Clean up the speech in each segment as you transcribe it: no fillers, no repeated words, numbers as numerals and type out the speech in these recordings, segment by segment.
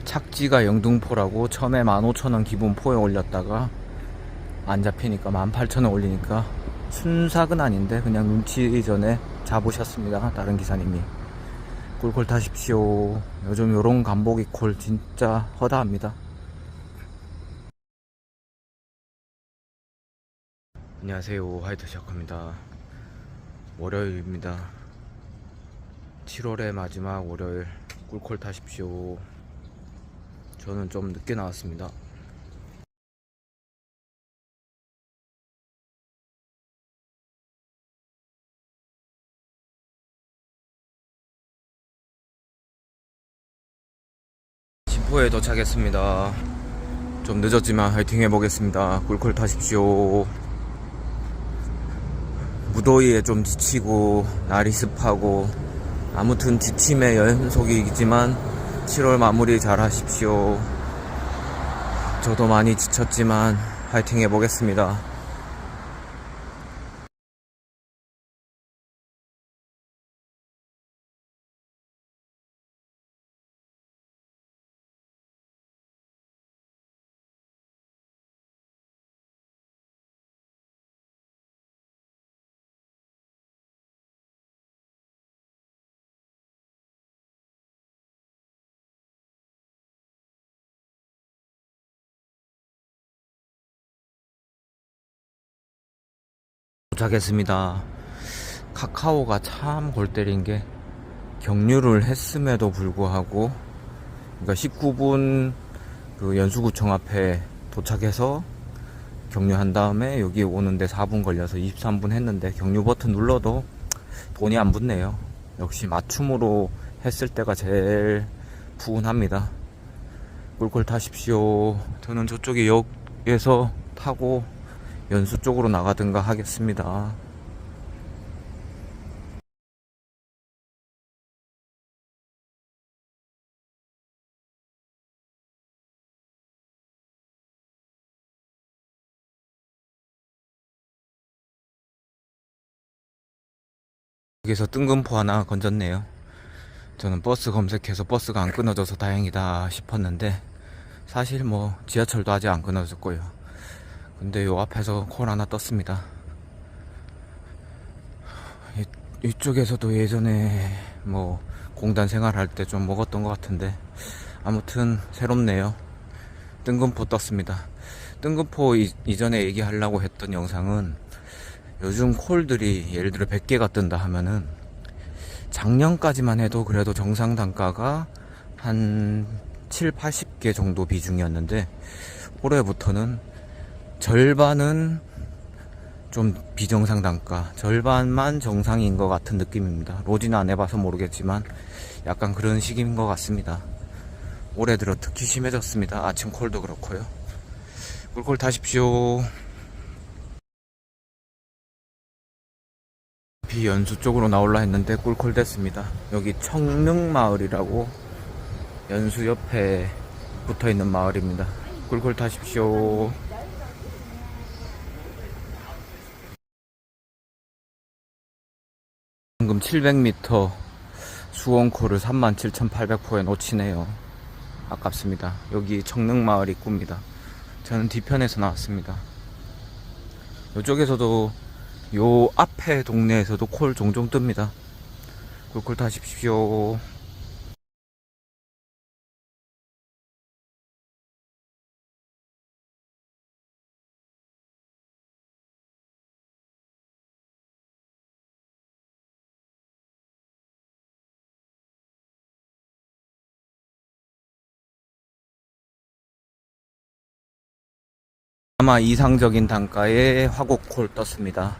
착지가 영등포라고 처음에 15,000원 기본 포에 올렸다가 안 잡히니까 18,000원 올리니까 순삭은 아닌데 그냥 눈치 전에 잡으셨습니다. 다른 기사님이. 꿀콜 타십시오. 요즘 요런 간보기 콜 진짜 허다합니다. 안녕하세요, 화이트 샤커입니다. 월요일입니다. 7월의 마지막 월요일. 꿀콜 타십시오. 저는 좀 늦게 나왔습니다. 신포에 도착했습니다. 좀 늦었지만 화이팅 해보겠습니다. 꿀콜 타십시오. 무더위에 좀 지치고 날이 습하고 아무튼 지침의 연속이지만 7월 마무리 잘 하십시오. 저도 많이 지쳤지만 화이팅 해보겠습니다. 도착했습니다. 카카오가 참 골 때린 게 경유를 했음에도 불구하고, 그러니까 19분 그 연수구청 앞에 도착해서 경유한 다음에 여기 오는데 4분 걸려서 23분 했는데 경유 버튼 눌러도 돈이 안 붙네요. 역시 맞춤으로 했을 때가 제일 푸근합니다. 꿀꿀 타십시오. 저는 저쪽에 역에서 타고 연수 쪽으로 나가든가 하겠습니다. 여기서 뜬금포 하나 건졌네요. 저는 버스 검색해서 버스가 안 끊어져서 다행이다 싶었는데 사실 뭐 지하철도 아직 안 끊어졌고요. 근데 요 앞에서 콜 하나 떴습니다. 이쪽에서도 예전에 뭐 공단 생활할 때 좀 먹었던 것 같은데 아무튼 새롭네요. 뜬금포 떴습니다. 뜬금포 이전에 얘기하려고 했던 영상은 요즘 콜들이 예를 들어 100개가 뜬다 하면은 작년까지만 해도 그래도 정상 단가가 한 7, 80개 정도 비중이었는데 올해부터는 절반은 좀 비정상 단가, 절반만 정상인 것 같은 느낌입니다. 로지는 안 해봐서 모르겠지만 약간 그런 식인 것 같습니다. 올해 들어 특히 심해졌습니다. 아침 콜도 그렇고요. 꿀콜 타십시오. 비연수 쪽으로 나올라 했는데 꿀콜 됐습니다. 여기 청릉마을이라고 연수 옆에 붙어있는 마을입니다. 꿀콜 타십시오. 방금 700m 수원콜을 37,800포에 놓치네요. 아깝습니다. 여기 청릉마을 입구입니다. 저는 뒤편에서 나왔습니다. 이쪽에서도 요 앞에 동네에서도 콜 종종 뜹니다. 꿀콜 타십시오. 아마 이상적인 단가에 화곡콜 떴습니다.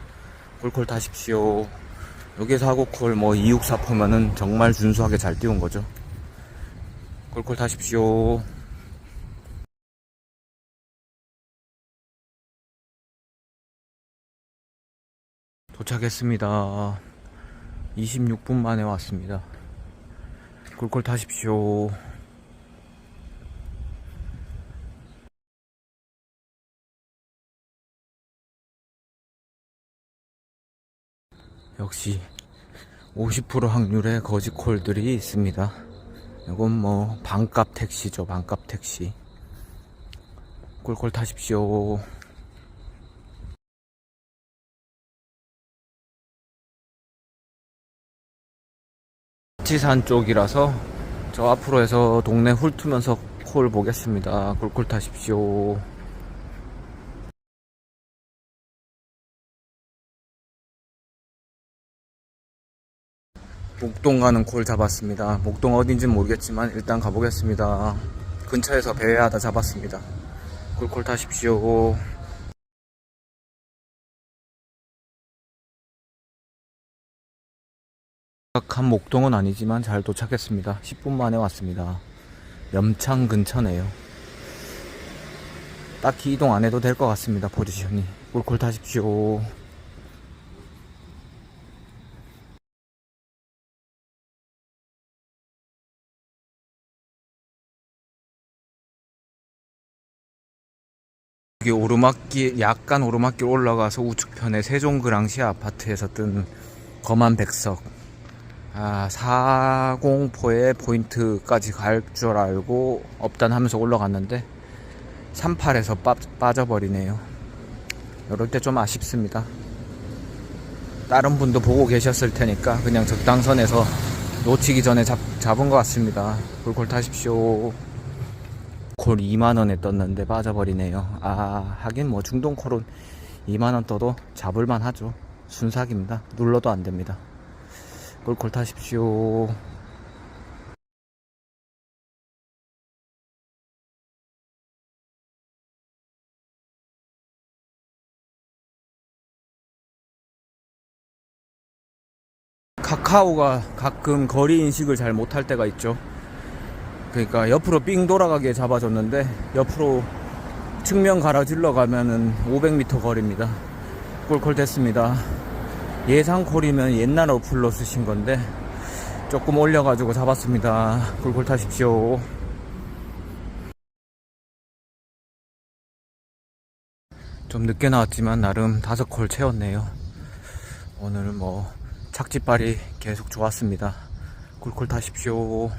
꿀콜 타십시오. 여기서 화곡콜 뭐 264포면은 정말 준수하게 잘 띄운 거죠. 꿀콜 타십시오. 도착했습니다. 26분 만에 왔습니다. 꿀꿀 타십시오. 역시 50% 확률의 거짓콜들이 있습니다. 이건 뭐 반값 택시죠. 반값 택시. 꿀꿀 타십시오. 지산 쪽이라서 저 앞으로 해서 동네 훑으면서 콜 보겠습니다. 꿀꿀 타십시오. 목동 가는 콜 잡았습니다. 목동 어딘지는 모르겠지만 일단 가보겠습니다. 근처에서 배회하다 잡았습니다. 꿀꿀 타십시오. 도착한 목동은 아니지만 잘 도착했습니다. 10분 만에 왔습니다. 염창 근처네요. 딱히 이동 안 해도 될 것 같습니다. 포지션이. 꿀꿀 타십시오. 여기 오르막길, 약간 오르막길 올라가서 우측편에 세종그랑시 아파트에서 뜬 거만 백석. 404에 포인트까지 갈 줄 알고 업단하면서 올라갔는데 38에서 빠져버리네요. 이럴 때 좀 아쉽습니다. 다른 분도 보고 계셨을 테니까 그냥 적당선에서 놓치기 전에 잡은 것 같습니다. 꿀꿀 타십시오. 콜 2만원에 떴는데 빠져버리네요. 하긴 뭐 중동콜은 2만원 떠도 잡을만 하죠. 순삭입니다. 눌러도 안됩니다. 꿀꿀 타십시오. 카카오가 가끔 거리 인식을 잘 못할 때가 있죠. 그러니까 옆으로 삥 돌아가게 잡아줬는데 옆으로 측면 가로질러 가면은 500m 거리입니다. 꿀콜 됐습니다. 예상 콜이면 옛날 어플로 쓰신 건데 조금 올려가지고 잡았습니다. 꿀꿀 타십시오. 좀 늦게 나왔지만 나름 5콜 채웠네요. 오늘 뭐 착지발이 계속 좋았습니다. 꿀꿀 타십시오.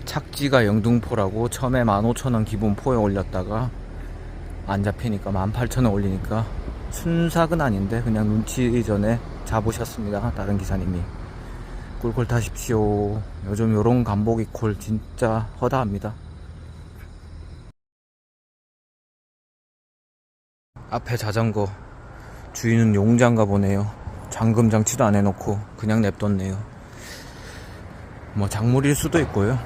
착지가 영등포라고 처음에 15,000원 기본 포에 올렸다가 안 잡히니까 18,000원 올리니까 순삭은 아닌데 그냥 눈치 전에 잡으셨습니다. 다른 기사님이. 꿀꿀 타십시오. 요즘 요런 간보기 콜 진짜 허다합니다. 앞에 자전거 주인은 용장가 보네요. 잠금 장치도 안 해놓고 그냥 냅뒀네요. 뭐 작물일 수도 있고요.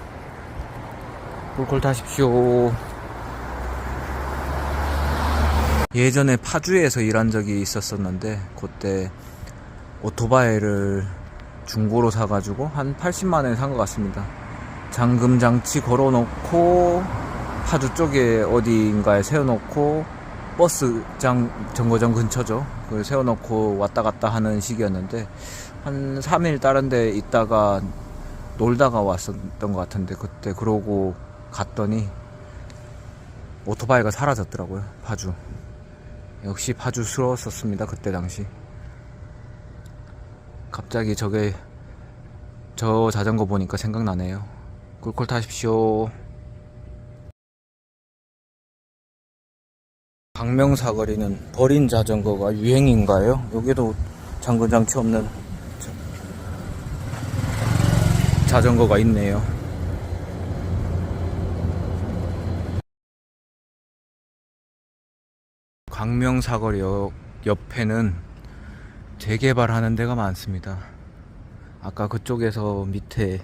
꿀꿀 타십시오. 예전에 파주에서 일한 적이 있었었는데 그때 오토바이를 중고로 사가지고 한 80만원에 산 것 같습니다. 잠금 장치 걸어놓고 파주 쪽에 어디인가에 세워놓고 버스장 정거장 근처죠. 그걸 세워놓고 왔다 갔다 하는 시기였는데 한 3일 다른 데 있다가 놀다가 왔었던 것 같은데 그때 그러고 갔더니 오토바이가 사라졌더라고요. 파주. 역시 파주스러웠었습니다. 그때 당시. 갑자기 저 자전거 보니까 생각나네요. 꿀꿀 타십시오. 광명사거리는 버린 자전거가 유행인가요? 여기도 잠금장치 없는 자전거가 있네요. 광명사거리 옆에는 재개발하는 데가 많습니다. 아까 그쪽에서 밑에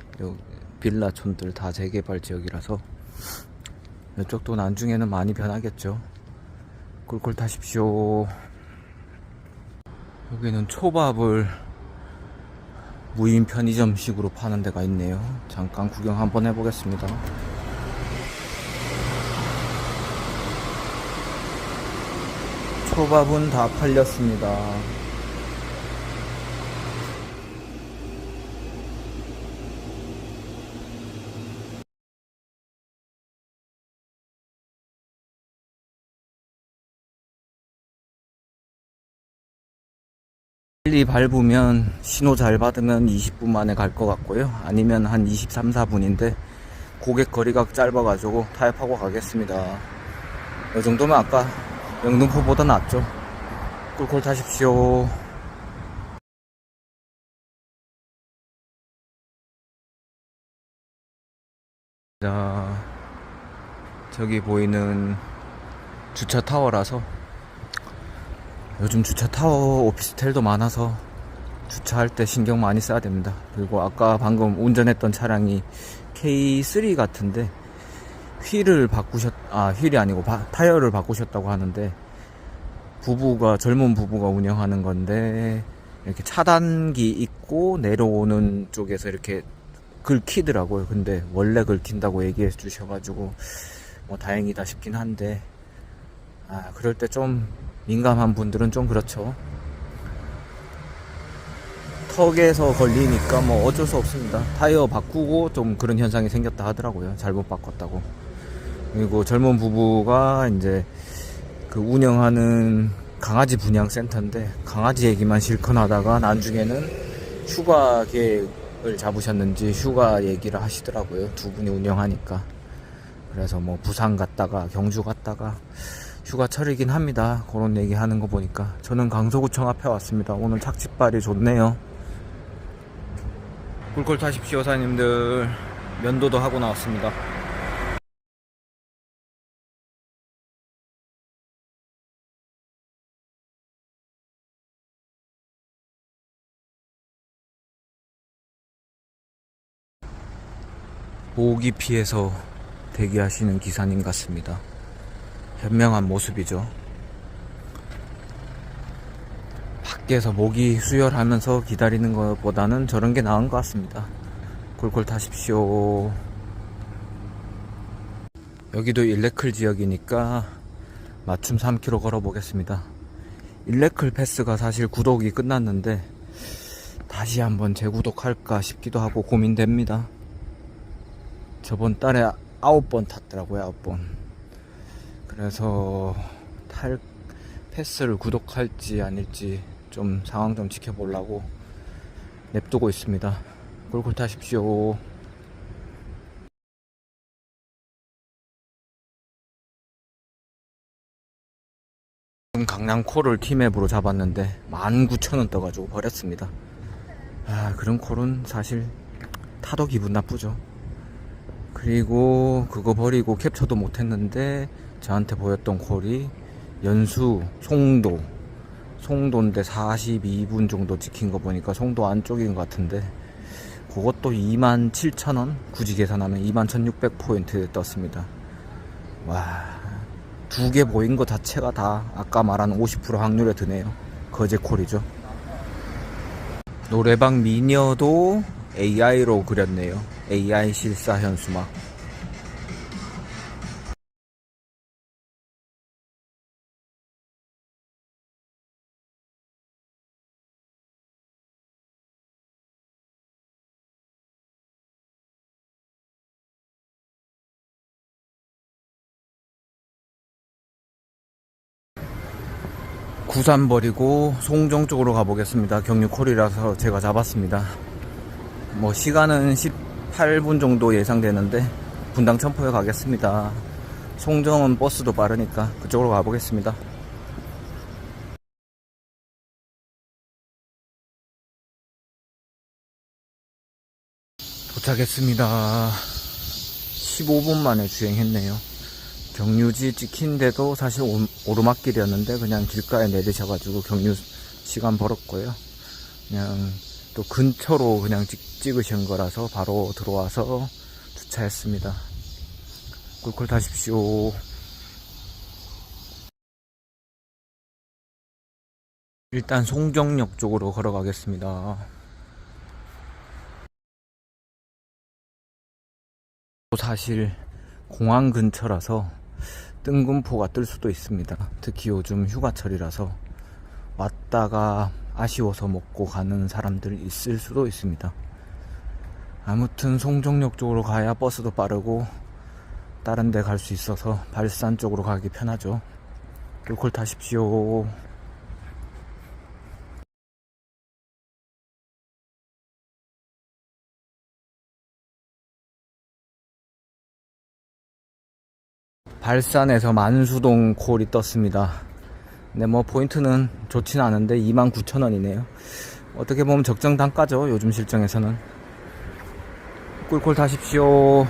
빌라촌들 다 재개발 지역이라서 이쪽도 나중에는 많이 변하겠죠. 꿀꿀 타십시오. 여기는 초밥을 무인 편의점식으로 파는 데가 있네요. 잠깐 구경 한번 해보겠습니다. 초밥은 다 팔렸습니다. 빨리 밟으면 신호 잘 받으면 20분 만에 갈 것 같고요. 아니면 한 23, 4분인데 고객 거리가 짧아가지고 타협하고 가겠습니다. 이 정도면 아까 영등포보다 낫죠. 꿀꿀 타십시오. 자, 저기 보이는 주차 타워라서 요즘 주차 타워 오피스텔도 많아서 주차할 때 신경 많이 써야 됩니다. 그리고 아까 방금 운전했던 차량이 K3 같은데 휠이 아니고 타이어를 바꾸셨다고 하는데 젊은 부부가 운영하는 건데 이렇게 차단기 있고 내려오는 쪽에서 이렇게 긁히더라고요. 근데 원래 긁힌다고 얘기해 주셔가지고 뭐 다행이다 싶긴 한데 그럴 때 좀 민감한 분들은 좀 그렇죠. 턱에서 걸리니까 뭐 어쩔 수 없습니다. 타이어 바꾸고 좀 그런 현상이 생겼다 하더라고요. 잘못 바꿨다고. 그리고 젊은 부부가 이제 그 운영하는 강아지 분양 센터인데 강아지 얘기만 실컷 하다가 나중에는 휴가 계획을 잡으셨는지 휴가 얘기를 하시더라고요. 두 분이 운영하니까. 그래서 뭐 부산 갔다가 경주 갔다가 휴가철이긴 합니다. 그런 얘기 하는 거 보니까. 저는 강서구청 앞에 왔습니다. 오늘 착지발이 좋네요. 꿀꿀 타십시오 사장님들. 면도도 하고 나왔습니다. 모기 피해서 대기하시는 기사님 같습니다. 현명한 모습이죠. 밖에서 모기 수혈하면서 기다리는 것보다는 저런 게 나은 것 같습니다. 꿀꿀 타십시오. 여기도 일레클 지역이니까 맞춤 3km 걸어 보겠습니다. 일레클 패스가 사실 구독이 끝났는데 다시 한번 재구독할까 싶기도 하고 고민됩니다. 저번 달에 9번 탔더라고요. 9번. 그래서 패스를 구독할지 아닐지 좀 상황 좀 지켜보려고 냅두고 있습니다. 꿀꿀 타십시오. 강남콜을 티맵으로 잡았는데 19,000원 떠가지고 버렸습니다. 그런 콜은 사실 타도 기분 나쁘죠. 그리고 그거 버리고 캡처도 못했는데 저한테 보였던 콜이 연수 송도인데 42분 정도 찍힌 거 보니까 송도 안쪽인 것 같은데 그것도 27,000원 굳이 계산하면 21,600포인트 떴습니다. 와, 두 개 보인 거 자체가 다 아까 말한 50% 확률에 드네요. 거제 콜이죠. 노래방 미녀도 AI로 그렸네요. AI 실사 현수막. 구산 버리고 송정 쪽으로 가보겠습니다. 경유콜이라서 제가 잡았습니다. 뭐 시간은 18분 정도 예상되는데 분당 첨포에 가겠습니다. 송정은 버스도 빠르니까 그쪽으로 가보겠습니다. 도착했습니다. 15분 만에 주행했네요. 경유지 찍힌데도 사실 오르막길이었는데 그냥 길가에 내리셔가지고 경유 시간 벌었고요. 그냥 또 근처로 그냥 찍으신 거라서 바로 들어와서 주차했습니다. 꿀꿀 타십시오. 일단 송정역 쪽으로 걸어가겠습니다. 사실 공항 근처라서 뜬금포가 뜰 수도 있습니다. 특히 요즘 휴가철이라서 왔다가 아쉬워서 먹고 가는 사람들 있을 수도 있습니다. 아무튼 송정역 쪽으로 가야 버스도 빠르고 다른 데 갈 수 있어서 발산 쪽으로 가기 편하죠. 꿀꿀 타십시오. 발산에서 만수동 콜이 떴습니다. 근데 뭐 포인트는 좋진 않은데 29,000원이네요. 어떻게 보면 적정 단가죠, 요즘 실정에서는. 꿀콜 타십시오.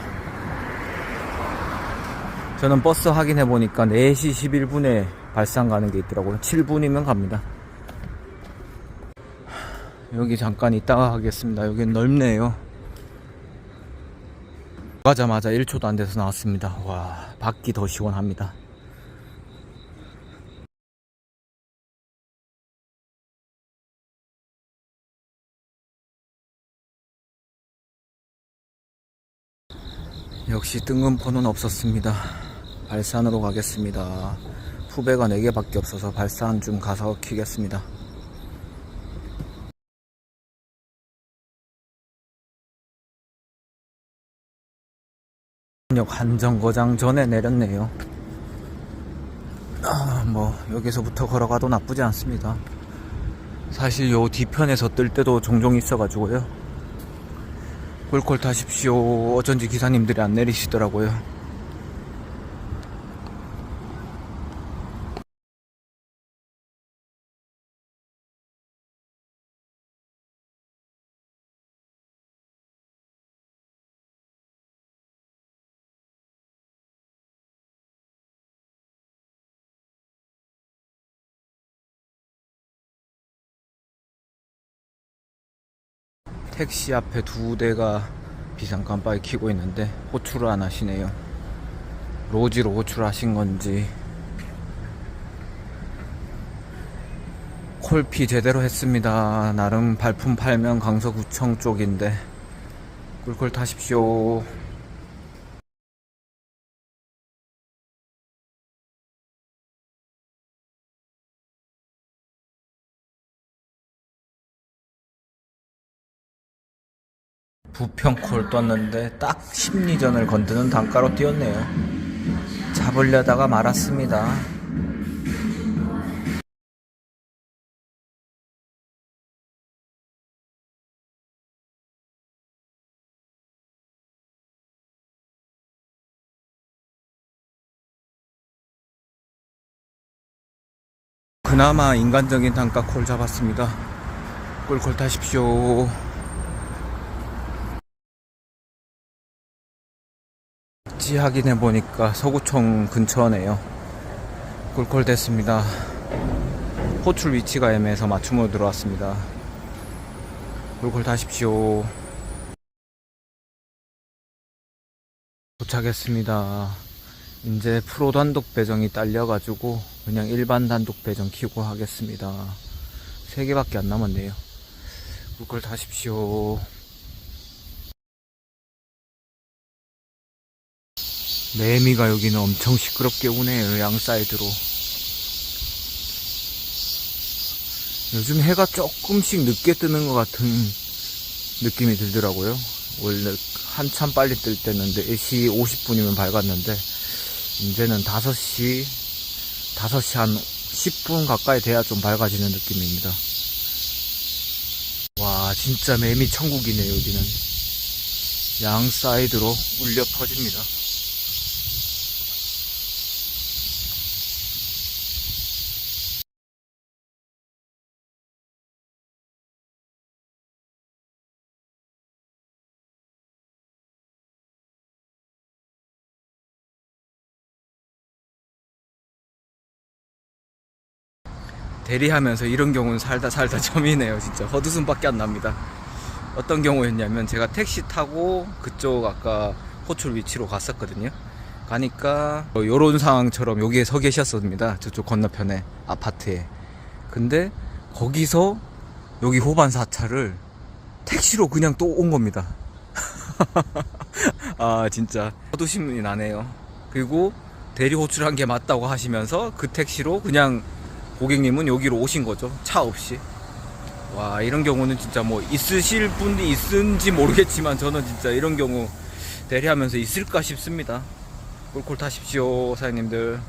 저는 버스 확인해 보니까 4시 11분에 발산 가는 게 있더라고요. 7분이면 갑니다. 여기 잠깐 있다가 가겠습니다. 여긴 넓네요. 가자마자 1초도 안 돼서 나왔습니다. 와, 밖이 더 시원합니다. 역시 뜬금포는 없었습니다. 발산으로 가겠습니다. 후배가 4개밖에 없어서 발산 좀 가서 키겠습니다. 역 한정거장 전에 내렸네요. 뭐 여기서부터 걸어가도 나쁘지 않습니다. 사실 요 뒤편에서 뜰 때도 종종 있어가지고요. 꿀콜 타십시오. 어쩐지 기사님들이 안 내리시더라고요. 택시 앞에 2대가 비상 깜빡이 켜고 있는데 호출을 안 하시네요. 로지로 호출하신 건지. 콜피 제대로 했습니다. 나름 발품 팔면 강서구청 쪽인데. 꿀콜 타십시오. 부평콜 떴는데 딱 심리전을 건드는 단가로 뛰었네요. 잡으려다가 말았습니다. 그나마 인간적인 단가 콜 잡았습니다. 꿀콜 타십시오. 지 확인해 보니까 서구청 근처네요. 꿀콜 됐습니다. 호출 위치가 애매해서 맞춤으로 들어왔습니다. 꿀콜 타십시오. 도착했습니다. 이제 프로 단독 배정이 딸려가지고 그냥 일반 단독 배정 키고 하겠습니다. 3개밖에 안 남았네요. 꿀콜 타십시오. 매미가 여기는 엄청 시끄럽게 우네요. 양 사이드로. 요즘 해가 조금씩 늦게 뜨는 것 같은 느낌이 들더라고요. 원래 한참 빨리 뜰 때는 4시 50분이면 밝았는데 이제는 5시 한 10분 가까이 돼야 좀 밝아지는 느낌입니다. 와, 진짜 매미 천국이네요. 여기는 양 사이드로 울려 퍼집니다. 대리하면서 이런 경우는 살다 처음이네요. 진짜 헛웃음밖에 안 납니다. 어떤 경우였냐면 제가 택시 타고 그쪽 아까 호출 위치로 갔었거든요. 가니까 요런 상황처럼 여기에 서 계셨습니다. 저쪽 건너편에 아파트에. 근데 거기서 여기 호반 4차를 택시로 그냥 또 온 겁니다. 아, 진짜 헛웃음이 나네요. 그리고 대리 호출한 게 맞다고 하시면서 그 택시로 그냥 고객님은 여기로 오신 거죠. 차 없이. 와, 이런 경우는 진짜 뭐 있으실 분이 있은지 모르겠지만 저는 진짜 이런 경우 대리하면서 있을까 싶습니다. 꿀콜 타십시오, 사장님들.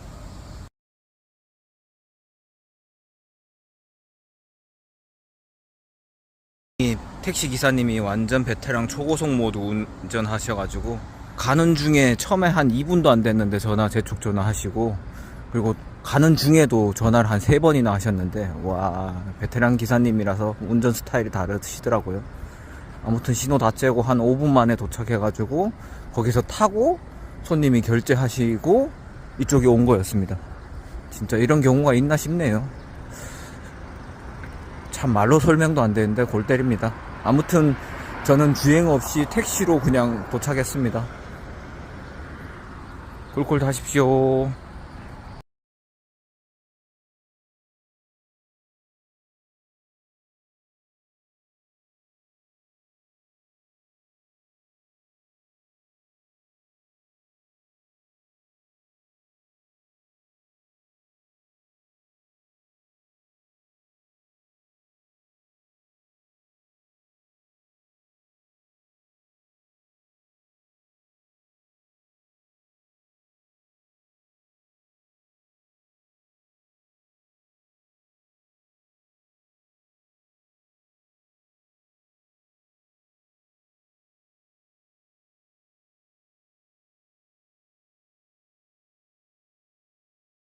이 택시 기사님이 완전 베테랑 초고속 모드 운전하셔가지고 가는 중에 처음에 한 2분도 안 됐는데 제 쪽 전화하시고, 그리고 가는 중에도 전화를 한 3번이나 하셨는데, 와, 베테랑 기사님이라서 운전 스타일이 다르시더라고요. 아무튼 신호 다 째고 한 5분 만에 도착해가지고 거기서 타고 손님이 결제하시고 이쪽에 온 거였습니다. 진짜 이런 경우가 있나 싶네요. 참 말로 설명도 안 되는데 골 때립니다. 아무튼 저는 주행 없이 택시로 그냥 도착했습니다. 꿀꿀 타십시오.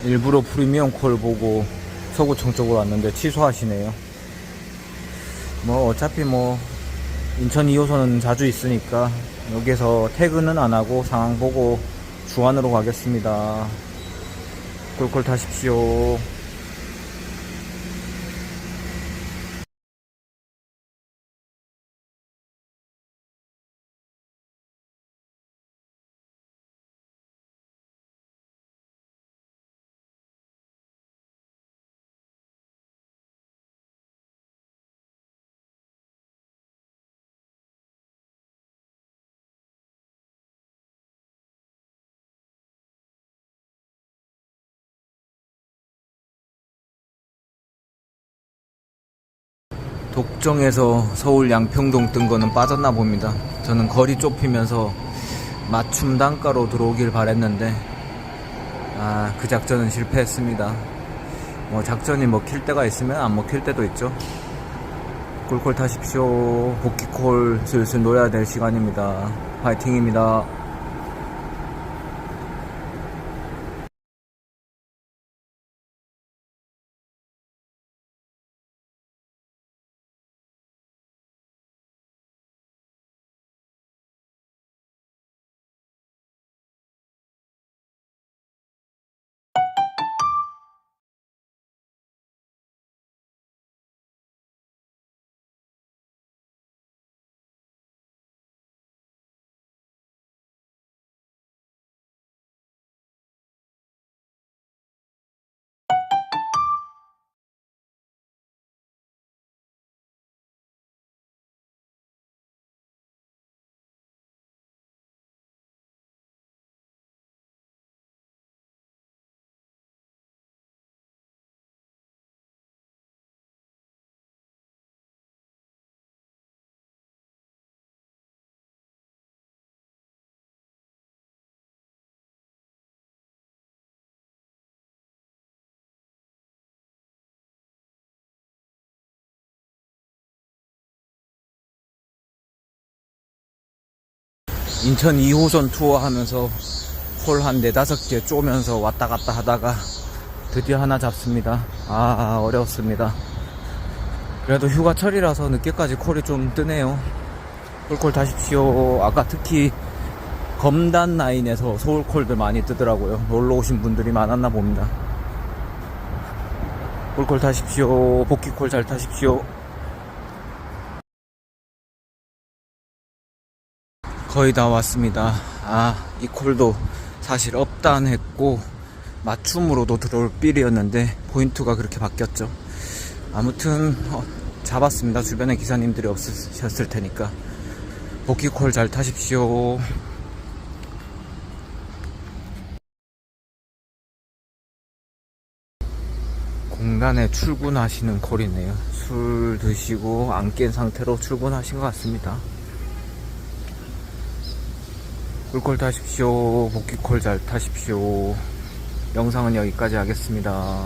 일부러 프리미엄 콜 보고 서구청 쪽으로 왔는데 취소하시네요. 뭐 어차피 뭐 인천 2호선은 자주 있으니까 여기서 퇴근은 안 하고 상황 보고 주안으로 가겠습니다. 꿀꿀 타십시오. 독정에서 서울 양평동 뜬 거는 빠졌나 봅니다. 저는 거리 좁히면서 맞춤 단가로 들어오길 바랬는데 그 작전은 실패했습니다. 뭐 작전이 먹힐 때가 있으면 안 먹힐 때도 있죠. 꿀꿀 타십시오. 복귀콜 슬슬 놓아야 될 시간입니다. 파이팅입니다. 인천 2호선 투어 하면서 콜 한 4-5개 쪼면서 왔다 갔다 하다가 드디어 하나 잡습니다. 어려웠습니다. 그래도 휴가철이라서 늦게까지 콜이 좀 뜨네요. 콜콜 타십시오. 아까 특히 검단 라인에서 서울콜들 많이 뜨더라고요. 놀러 오신 분들이 많았나 봅니다. 콜콜 타십시오. 복귀콜 잘 타십시오. 거의 다 왔습니다. 이 콜도 사실 업다운했고 맞춤으로도 들어올 빌이었는데 포인트가 그렇게 바뀌었죠. 아무튼 잡았습니다. 주변에 기사님들이 없으셨을 테니까. 복귀콜 잘 타십시오. 공단에 출근하시는 콜이네요. 술 드시고 안 깬 상태로 출근하신 것 같습니다. 꿀콜 타십시오. 복귀콜 잘 타십시오. 영상은 여기까지 하겠습니다.